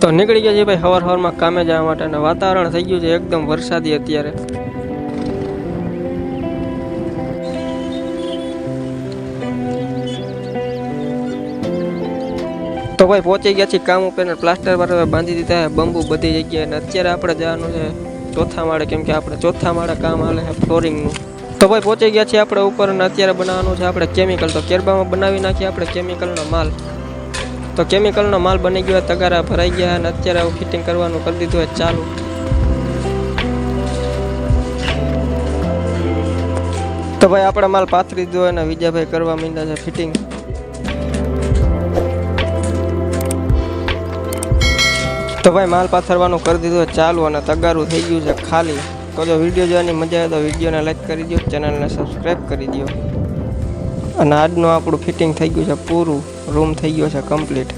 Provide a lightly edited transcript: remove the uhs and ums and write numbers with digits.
તો નીકળી ગયા છે ભાઈ સવારમાં કામે જવા માટે અને વાતાવરણ થઈ ગયું છે એકદમ વરસાદી અત્યારે। તો ભાઈ પહોંચી ગયા છીએ કામ ઉપર ને પ્લાસ્ટર પર બાંધી દીધા છે બંબુ બધી જગ્યાએ અને અત્યારે આપણે જવાનું છે ચોથા માળે, કેમ કે આપણે ચોથા માળે કામ હાલે છે ફ્લોરિંગનું। તો ભાઈ પહોંચી ગયા છીએ આપણે ઉપર અને અત્યારે બનાવવાનું છે આપણે કેમિકલ। તો કેરબામાં બનાવી નાખીએ આપણે કેમિકલનો માલ। તો કેમિકલનો માલ બની ગયો, તગારા ભરાઈ ગયા અને અત્યારે ફિટિંગ કરવાનું કરી દીધું હોય ચાલુ। તો ભાઈ આપણે માલ પાથરી દીધો અને વિજયભાઈ કરવા માંડ્યા છે ફિટિંગ। તો ભાઈ માલ પાથરવાનું કરી દીધું ચાલુ અને તગારું થઈ ગયું છે ખાલી। તો જો વિડીયો જોવાની મજા આવે તો વિડીયોને લાઈક કરી દો, ચેનલને સબસ્ક્રાઈબ કરી દો। અને આજનું આપણું ફિટિંગ થઈ ગયું છે પૂરું, રૂમ થઈ ગયો છે કમ્પ્લીટ।